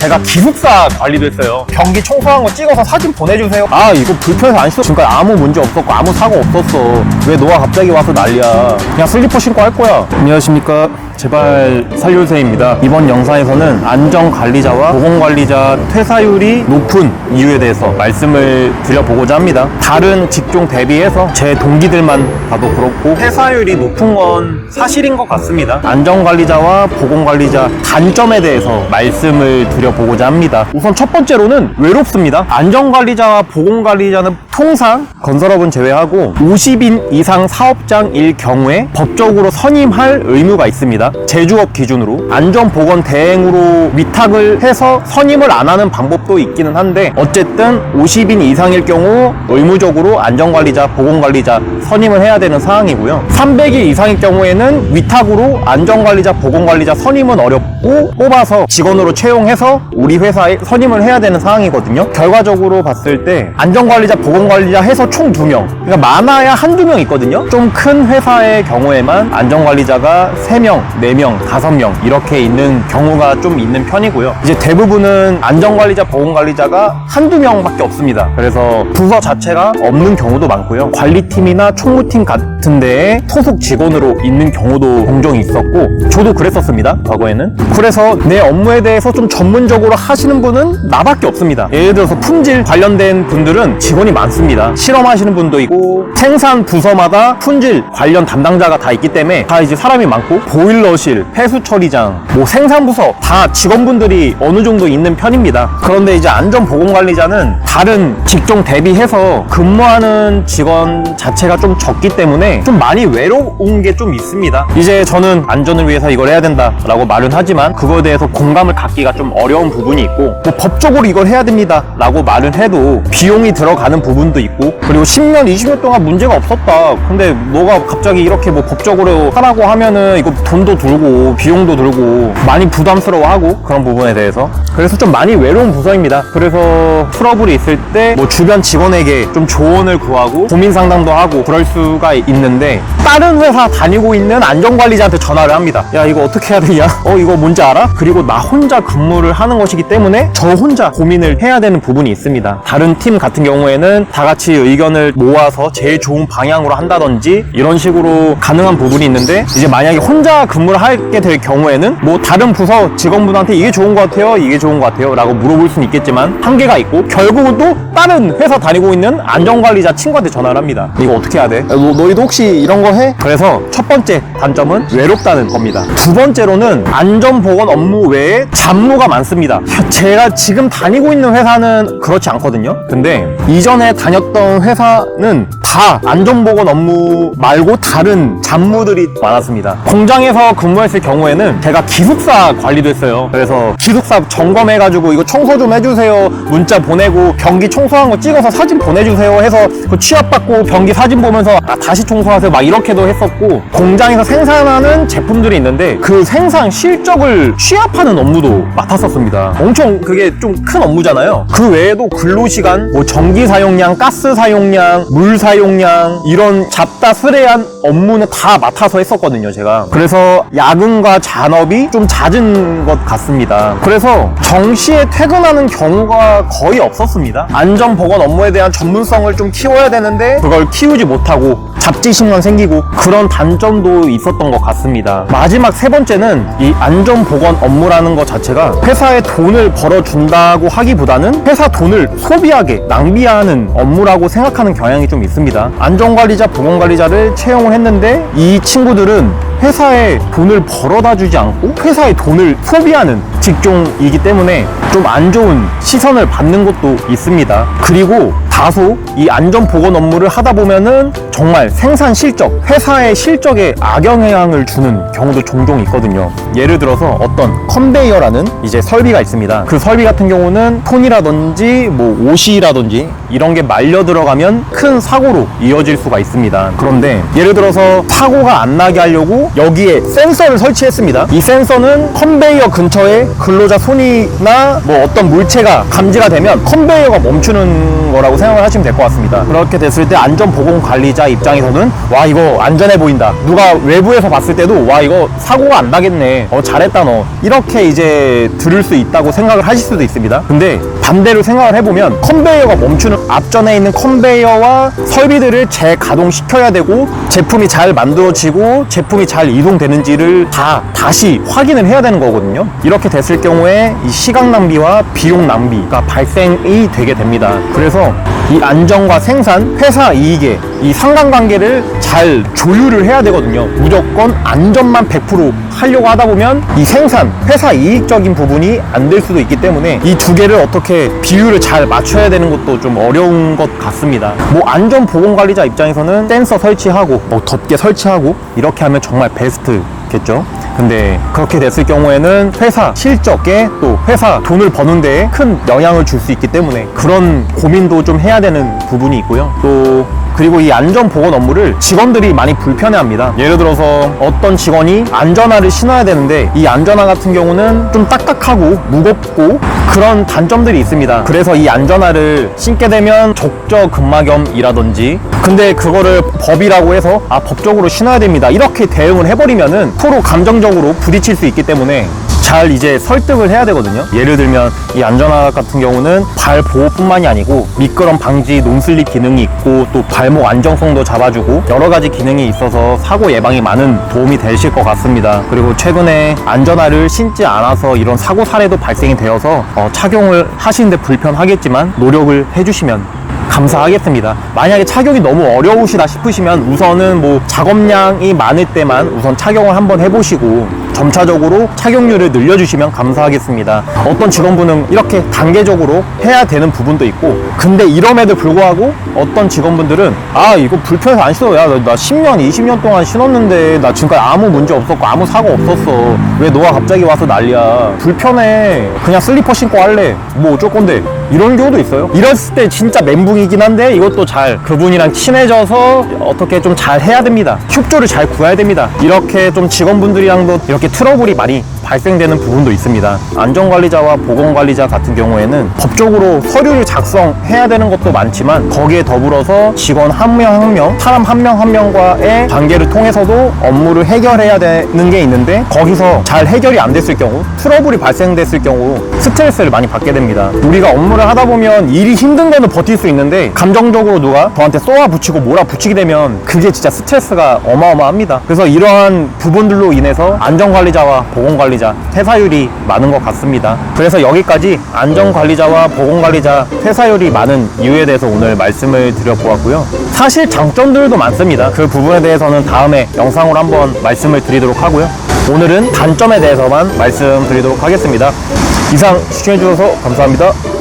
제가 기숙사 관리도 했어요. 변기 청소한 거 찍어서 사진 보내주세요. 아 이거 불편해서 안 씻어. 지금까지 아무 문제 없었고 아무 사고 없었어. 왜 너가 갑자기 와서 난리야. 그냥 슬리퍼 신고 할 거야. 안녕하십니까, 제발 살려주세요입니다. 이번 영상에서는 안전관리자와 보건관리자 퇴사율이 높은 이유에 대해서 말씀을 드려보고자 합니다. 다른 직종 대비해서 제 동기들만 봐도 그렇고 퇴사율이 높은 건 사실인 것 같습니다. 안전관리자와 보건관리자 단점에 대해서 말씀을 드려보고자 합니다. 우선 첫 번째로는 외롭습니다. 안전관리자와 보건관리자는 통상 건설업은 제외하고 50인 이상 사업장일 경우에 법적으로 선임할 의무가 있습니다. 제조업 기준으로 안전보건 대행으로 위탁을 해서 선임을 안 하는 방법도 있기는 한데, 어쨌든 50인 이상일 경우 의무적으로 안전관리자, 보건관리자 선임을 해야 되는 사항이고요. 300일 이상일 경우에는 위탁으로 안전관리자, 보건관리자 선임은 어렵고 뽑아서 직원으로 채용해서 우리 회사에 선임을 해야 되는 사항이거든요. 결과적으로 봤을 때 안전관리자, 보건관리자 해서 총 2명, 그러니까 많아야 한두 명 있거든요. 좀 큰 회사의 경우에만 안전관리자가 3명, 4명, 5명 이렇게 있는 경우가 좀 있는 편이고요. 이제 대부분은 안전관리자, 보건관리자가 한두 명밖에 없습니다. 그래서 부서 자체가 없는 경우도 많고요. 관리팀이나 총무팀 같은 데에 소속 직원으로 있는 경우도 종종 있었고, 저도 그랬었습니다, 과거에는. 그래서 내 업무에 대해서 좀 전문적으로 하시는 분은 나밖에 없습니다. 예를 들어서 품질 관련된 분들은 직원이 많습니다. 실험하시는 분도 있고, 생산 부서마다 품질 관련 담당자가 다 있기 때문에 다 이제 사람이 많고, 보일러실, 폐수 처리장, 뭐 생산부서 다 직원분들이 어느 정도 있는 편입니다. 그런데 이제 안전보건관리자는 다른 직종 대비해서 근무하는 직원 자체가 좀 적기 때문에 좀 많이 외로운 게 좀 있습니다. 이제 저는 안전을 위해서 이걸 해야 된다라고 말은 하지만 그거에 대해서 공감을 갖기가 좀 어려운 부분이 있고, 뭐 법적으로 이걸 해야 됩니다 라고 말은 해도 비용이 들어가는 부분도 있고, 그리고 10년, 20년 동안 문제가 없었다. 근데 너가 갑자기 이렇게 뭐 법적으로 하라고 하면은 이거 돈도 들고 비용도 들고 많이 부담스러워하고, 그런 부분에 대해서. 그래서 좀 많이 외로운 부서입니다. 그래서 트러블이 있을 때 뭐 주변 직원에게 좀 조언을 구하고 고민 상담도 하고 그럴 수가 있는데, 다른 회사 다니고 있는 안전관리자한테 전화를 합니다. 야 이거 어떻게 해야 되냐? 이거 뭔지 알아? 그리고 나 혼자 근무를 하는 것이기 때문에 저 혼자 고민을 해야 되는 부분이 있습니다. 다른 팀 같은 경우에는 다 같이 의견을 모아서 제일 좋은 방향으로 한다든지 이런 식으로 가능한 부분이 있는데, 이제 만약에 혼자 근무를 하게 될 경우에는 뭐 다른 부서 직원분한테 이게 좋은 것 같아요, 이게 좋은 것 같아요 라고 물어볼 수는 있겠지만 한계가 있고, 결국은 또 다른 회사 다니고 있는 안전관리자 친구한테 전화를 합니다. 이거 어떻게 해야 돼? 너희도 혹시 이런 거 해? 그래서 첫 번째 단점은 외롭다는 겁니다. 두 번째로는 안전보건 업무 외에 잡무가 많습니다. 제가 지금 다니고 있는 회사는 그렇지 않거든요. 근데 이전에 다녔던 회사는 다 안전보건 업무 말고 다른 잡무들이 많았습니다. 공장에서 근무했을 경우에는 제가 기숙사 관리도 했어요. 그래서 기숙사 점검해가지고 이거 청소 좀 해주세요 문자 보내고, 변기 청소한 거 찍어서 사진 보내주세요 해서 그 취합받고 변기 사진 보면서 다시 청소하세요 막 이렇게도 했었고, 공장에서 생산하는 제품들이 있는데 그 생산 실적을 취합하는 업무도 맡았었습니다. 엄청 그게 좀 큰 업무잖아요. 그 외에도 근로시간, 뭐 전기 사용량, 가스 사용량, 물 사용량, 이런 잡다스레한 업무는 다 맡아서 했었거든요, 제가. 그래서 야근과 잔업이 좀 잦은 것 같습니다. 그래서 정시에 퇴근하는 경우가 거의 없었습니다. 안전보건 업무에 대한 전문성을 좀 키워야 되는데 그걸 키우지 못하고 잡지심만 생기고, 그런 단점도 있었던 것 같습니다. 마지막 세 번째는 이 안전보건 업무라는 것 자체가 회사에 돈을 벌어준다고 하기보다는 회사 돈을 소비하게 낭비하는 업무라고 생각하는 경향이 좀 있습니다. 안전관리자, 보건관리자를 채용을 했는데 이 친구들은 회사에 돈을 벌어다 주지 않고 회사의 돈을 소비하는 직종이기 때문에 좀 안 좋은 시선을 받는 것도 있습니다. 그리고 다소 이 안전보건 업무를 하다 보면은 정말 생산 실적, 회사의 실적에 악영향을 주는 경우도 종종 있거든요. 예를 들어서 어떤 컨베이어라는 이제 설비가 있습니다. 그 설비 같은 경우는 톤이라든지 뭐 옷이라든지 이런 게 말려 들어가면 큰 사고로 이어질 수가 있습니다. 그런데 예를 들어서 사고가 안 나게 하려고 여기에 센서를 설치했습니다. 이 센서는 컨베이어 근처에 근로자 손이나 뭐 어떤 물체가 감지가 되면 컨베이어가 멈추는 거라고 생각합니다. 생각을 하시면 될 것 같습니다. 그렇게 됐을 때 안전보건관리자 입장에서는 와 이거 안전해 보인다, 누가 외부에서 봤을 때도 와 이거 사고가 안 나겠네, 잘했다 너, 이렇게 이제 들을 수 있다고 생각을 하실 수도 있습니다. 근데 반대로 생각을 해보면 컨베이어가 멈추는 앞전에 있는 컨베이어와 설비들을 재가동시켜야 되고 제품이 잘 만들어지고 제품이 잘 이동되는지를 다시 확인을 해야 되는 거거든요. 이렇게 됐을 경우에 이 시간 낭비와 비용 낭비가 발생이 되게 됩니다. 그래서 이 안전과 생산, 회사 이익의 이 상관관계를 잘 조율을 해야 되거든요. 무조건 안전만 100% 하려고 하다 보면 이 생산, 회사 이익적인 부분이 안 될 수도 있기 때문에 이 두 개를 어떻게 비율을 잘 맞춰야 되는 것도 좀 어려운 것 같습니다. 뭐 안전보건관리자 입장에서는 센서 설치하고 뭐 덮개 설치하고 이렇게 하면 정말 베스트겠죠. 근데 그렇게 됐을 경우에는 회사 실적에 또 회사 돈을 버는 데에 큰 영향을 줄 수 있기 때문에 그런 고민도 좀 해야 되는 부분이 있고요. 또 그리고 이 안전보건 업무를 직원들이 많이 불편해합니다. 예를 들어서 어떤 직원이 안전화를 신어야 되는데 이 안전화 같은 경우는 좀 딱딱하고 무겁고 그런 단점들이 있습니다. 그래서 이 안전화를 신게 되면 족저근막염이라든지, 근데 그거를 법이라고 해서 법적으로 신어야 됩니다, 이렇게 대응을 해버리면은 서로 감정적으로 부딪힐 수 있기 때문에 잘 이제 설득을 해야 되거든요. 예를 들면 이 안전화 같은 경우는 발 보호뿐만이 아니고 미끄럼 방지 논슬립 기능이 있고 또 발목 안정성도 잡아주고 여러 가지 기능이 있어서 사고 예방에 많은 도움이 되실 것 같습니다. 그리고 최근에 안전화를 신지 않아서 이런 사고 사례도 발생이 되어서 착용을 하시는데 불편하겠지만 노력을 해주시면 감사하겠습니다. 만약에 착용이 너무 어려우시다 싶으시면 우선은 뭐 작업량이 많을 때만 우선 착용을 한번 해보시고 점차적으로 착용률을 늘려주시면 감사하겠습니다. 어떤 직원분은 이렇게 단계적으로 해야 되는 부분도 있고, 근데 이럼에도 불구하고 어떤 직원분들은 이거 불편해서 안 신어, 야 나 10년 20년 동안 신었는데 나 지금까지 아무 문제 없었고 아무 사고 없었어, 왜 너가 갑자기 와서 난리야, 불편해, 그냥 슬리퍼 신고 할래, 뭐 어쩔 건데, 이런 경우도 있어요. 이랬을 때 진짜 멘붕이긴 한데 이것도 잘 그분이랑 친해져서 어떻게 좀 잘 해야 됩니다. 협조를 잘 구해야 됩니다. 이렇게 좀 직원분들이랑도 이렇게 트러블이 많이 발생되는 부분도 있습니다. 안전관리자와 보건관리자 같은 경우에는 법적으로 서류를 작성해야 되는 것도 많지만 거기에 더불어서 직원 한 명 한 명, 사람 한 명 한 명과의 관계를 통해서도 업무를 해결해야 되는 게 있는데 거기서 잘 해결이 안 됐을 경우, 트러블이 발생됐을 경우 스트레스를 많이 받게 됩니다. 우리가 업무를 하다 보면 일이 힘든 거는 버틸 수 있는데 감정적으로 누가 저한테 쏘아붙이고 몰아붙이게 되면 그게 진짜 스트레스가 어마어마합니다. 그래서 이러한 부분들로 인해서 안전관리자와 보건관리자 퇴사율이 많은 것 같습니다. 그래서 여기까지 안전관리자와 보건관리자 퇴사율이 많은 이유에 대해서 오늘 말씀을 드려보았고요. 사실 장점들도 많습니다. 그 부분에 대해서는 다음에 영상으로 한번 말씀을 드리도록 하고요. 오늘은 단점에 대해서만 말씀드리도록 하겠습니다. 이상 시청해주셔서 감사합니다.